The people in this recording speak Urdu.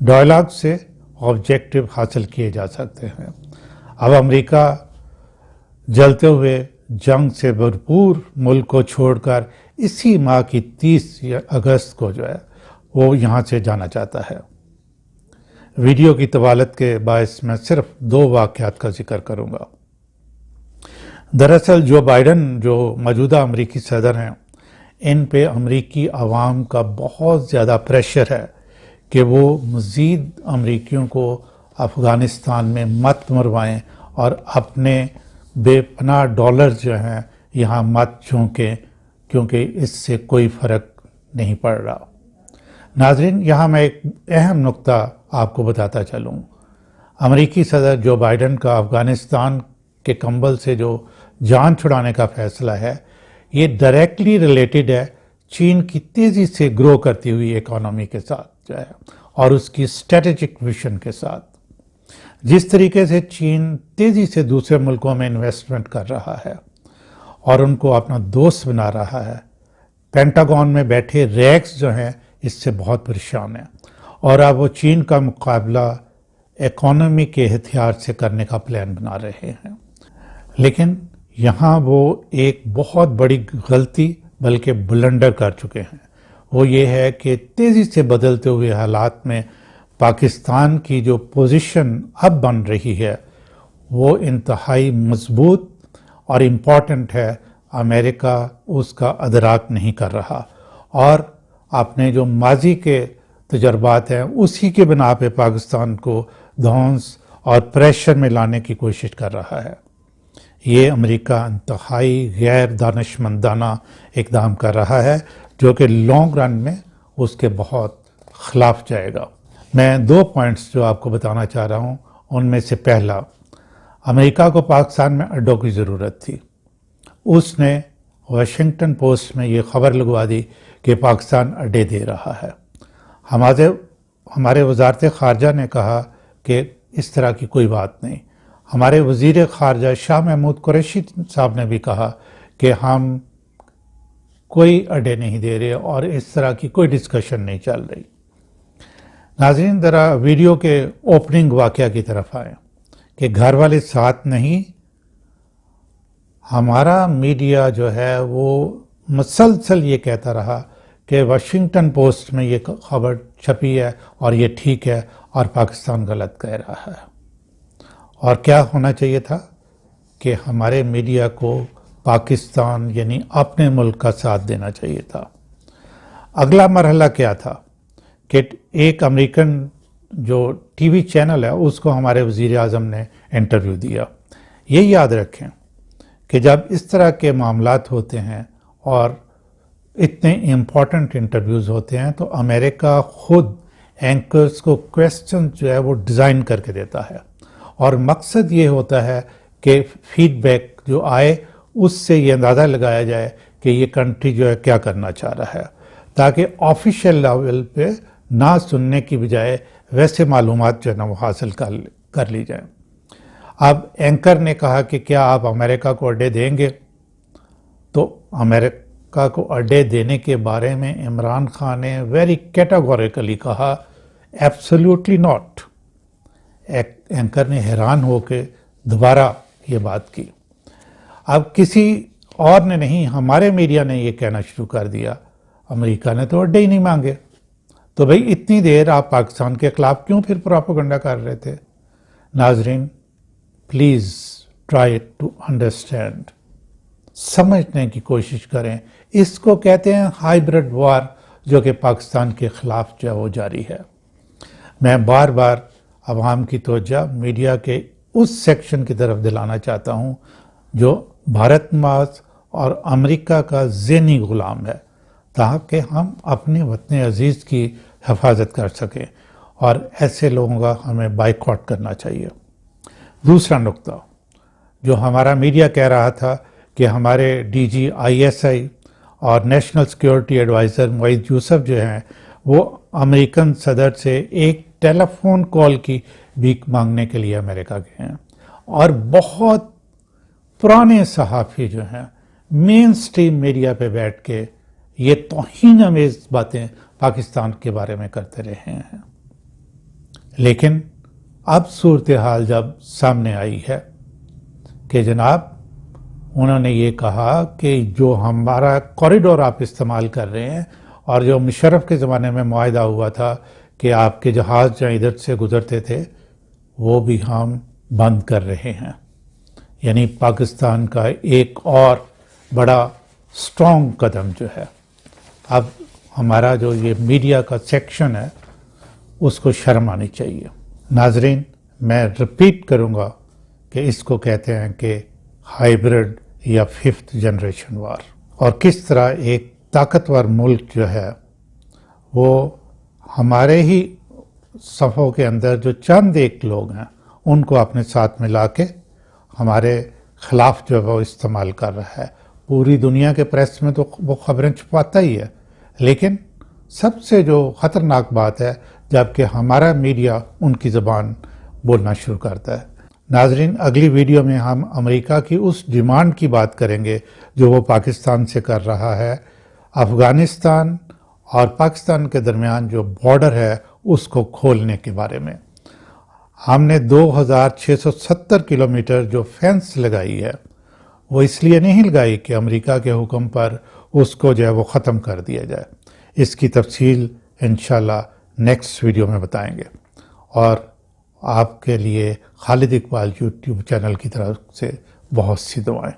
ڈائلاگ سے آبجیکٹو حاصل کیے جا سکتے ہیں۔ اب امریکہ جلتے ہوئے جنگ سے بھرپور ملک کو چھوڑ کر اسی ماہ کی 30 اگست کو جو ہے وہ یہاں سے جانا چاہتا ہے۔ ویڈیو کی طوالت کے باعث میں صرف 2 واقعات کا ذکر کروں گا۔ دراصل جو بائیڈن جو موجودہ امریکی صدر ہیں، ان پہ امریکی عوام کا بہت زیادہ پریشر ہے کہ وہ مزید امریکیوں کو افغانستان میں مت مروائیں اور اپنے بے پناہ ڈالر جو ہیں یہاں مت جھونکیں، کیونکہ اس سے کوئی فرق نہیں پڑ رہا۔ ناظرین، یہاں میں ایک اہم نقطہ آپ کو بتاتا چلوں۔ امریکی صدر جو بائیڈن کا افغانستان کے کمبل سے جو جان چھڑانے کا فیصلہ ہے، یہ ڈائریکٹلی ریلیٹڈ ہے چین کی تیزی سے گرو کرتی ہوئی اکانومی کے ساتھ جو ہے اور اس کی اسٹریٹجک ویژن کے ساتھ۔ جس طریقے سے چین تیزی سے دوسرے ملکوں میں انویسٹمنٹ کر رہا ہے اور ان کو اپنا دوست بنا رہا ہے، پینٹاگون میں بیٹھے ریکس جو ہیں اس سے بہت پریشان ہیں اور اب وہ چین کا مقابلہ اکانومی کے ہتھیار سے کرنے کا پلان بنا رہے ہیں۔ لیکن یہاں وہ ایک بہت بڑی غلطی بلکہ بلنڈر کر چکے ہیں۔ وہ یہ ہے کہ تیزی سے بدلتے ہوئے حالات میں پاکستان کی جو پوزیشن اب بن رہی ہے وہ انتہائی مضبوط اور امپورٹنٹ ہے۔ امریکہ اس کا ادراک نہیں کر رہا اور اپنے جو ماضی کے تجربات ہیں اسی کے بنا پہ پاکستان کو دھونس اور پریشر میں لانے کی کوشش کر رہا ہے۔ یہ امریکہ انتہائی غیر دانشمندانہ اقدام کر رہا ہے جو کہ لانگ رن میں اس کے بہت خلاف جائے گا۔ میں 2 پوائنٹس جو آپ کو بتانا چاہ رہا ہوں، ان میں سے پہلا، امریکہ کو پاکستان میں اڈوں کی ضرورت تھی۔ اس نے واشنگٹن پوسٹ میں یہ خبر لگوا دی کہ پاکستان اڈے دے رہا ہے۔ ہمارے وزارت خارجہ نے کہا کہ اس طرح کی کوئی بات نہیں۔ ہمارے وزیر خارجہ شاہ محمود قریشی صاحب نے بھی کہا کہ ہم کوئی اڈے نہیں دے رہے اور اس طرح کی کوئی ڈسکشن نہیں چل رہی۔ ناظرین، ذرا ویڈیو کے اوپننگ واقعہ کی طرف آئیں کہ گھر والے ساتھ نہیں، ہمارا میڈیا جو ہے وہ مسلسل یہ کہتا رہا کہ واشنگٹن پوسٹ میں یہ خبر چھپی ہے اور یہ ٹھیک ہے اور پاکستان غلط کہہ رہا ہے۔ اور کیا ہونا چاہیے تھا کہ ہمارے میڈیا کو پاکستان یعنی اپنے ملک کا ساتھ دینا چاہیے تھا۔ اگلا مرحلہ کیا تھا کہ ایک امریکن جو ٹی وی چینل ہے اس کو ہمارے وزیر اعظم نے انٹرویو دیا۔ یہ یاد رکھیں کہ جب اس طرح کے معاملات ہوتے ہیں اور اتنے امپورٹنٹ انٹرویوز ہوتے ہیں تو امریکہ خود اینکرز کو کویسچن جو ہے وہ ڈیزائن کر کے دیتا ہے اور مقصد یہ ہوتا ہے کہ فیڈ بیک جو آئے اس سے یہ اندازہ لگایا جائے کہ یہ کنٹری جو ہے کیا کرنا چاہ رہا ہے، تاکہ آفیشیل لیول پہ نہ سننے کی بجائے ویسے معلومات جو ہے نا وہ حاصل کر لی جائیں۔ اب اینکر نے کہا کہ کیا آپ امریکہ کو اڈے دیں گے؟ تو امریکہ کو اڈے دینے کے بارے میں عمران خان نے ویری کیٹاگوریکلی کہا ایبسلیوٹلی ناٹ۔ اینکر نے حیران ہو کے دوبارہ یہ بات کی۔ اب کسی اور نے نہیں، ہمارے میڈیا نے یہ کہنا شروع کر دیا امریکہ نے تو اڈے ہی نہیں مانگے۔ تو بھئی اتنی دیر آپ پاکستان کے خلاف کیوں پھر پروپیگنڈا کر رہے تھے؟ ناظرین، پلیز ٹرائی ٹو انڈرسٹینڈ، سمجھنے کی کوشش کریں۔ اس کو کہتے ہیں ہائیبرڈ وار جو کہ پاکستان کے خلاف جو ہے وہ جاری ہے۔ میں بار بار عوام کی توجہ میڈیا کے اس سیکشن کی طرف دلانا چاہتا ہوں جو بھارت ماس اور امریکہ کا ذہنی غلام ہے، تاکہ ہم اپنے وطن عزیز کی حفاظت کر سکیں، اور ایسے لوگوں کا ہمیں بائیکاٹ کرنا چاہیے۔ دوسرا نقطہ، جو ہمارا میڈیا کہہ رہا تھا کہ ہمارے D G I S I اور نیشنل سیکیورٹی ایڈوائزر معید یوسف جو ہیں وہ امریکن صدر سے ایک ٹیلی فون کال کی بھیک مانگنے کے لیے امریکہ گئے ہیں، اور بہت پرانے صحافی جو ہیں مین سٹریم میڈیا پہ بیٹھ کے یہ توہین آمیز باتیں پاکستان کے بارے میں کرتے رہے ہیں۔ لیکن اب صورتحال جب سامنے آئی ہے کہ جناب انہوں نے یہ کہا کہ جو ہمارا کوریڈور آپ استعمال کر رہے ہیں اور جو مشرف کے زمانے میں معاہدہ ہوا تھا کہ آپ کے جہاز جہاں ادھر سے گزرتے تھے وہ بھی ہم بند کر رہے ہیں. یعنی پاکستان کا ایک اور بڑا سٹرونگ قدم جو ہے. اب ہمارا جو یہ میڈیا کا سیکشن ہے اس کو شرم آنی چاہیے. ناظرین میں رپیٹ کروں گا کہ اس کو کہتے ہیں کہ ہائیبرڈ یا 5th جنریشن وار. اور کس طرح ایک طاقتور ملک جو ہے وہ ہمارے ہی صفوں کے اندر جو چند ایک لوگ ہیں ان کو اپنے ساتھ ملا کے ہمارے خلاف جو ہے وہ استعمال کر رہا ہے. پوری دنیا کے پریس میں تو وہ خبریں چھپاتا ہی ہے، لیکن سب سے جو خطرناک بات ہے جب کہ ہمارا میڈیا ان کی زبان بولنا شروع کرتا ہے. ناظرین اگلی ویڈیو میں ہم امریکہ کی اس ڈیمانڈ کی بات کریں گے جو وہ پاکستان سے کر رہا ہے. افغانستان اور پاکستان کے درمیان جو بارڈر ہے اس کو کھولنے کے بارے میں. ہم نے 2670 کلومیٹر جو فینس لگائی ہے وہ اس لیے نہیں لگائی کہ امریکہ کے حکم پر اس کو جو ہے وہ ختم کر دیا جائے. اس کی تفصیل انشاءاللہ نیکسٹ ویڈیو میں بتائیں گے. اور آپ کے لیے خالد اقبال یوٹیوب چینل کی طرف سے بہت سی دعائیں.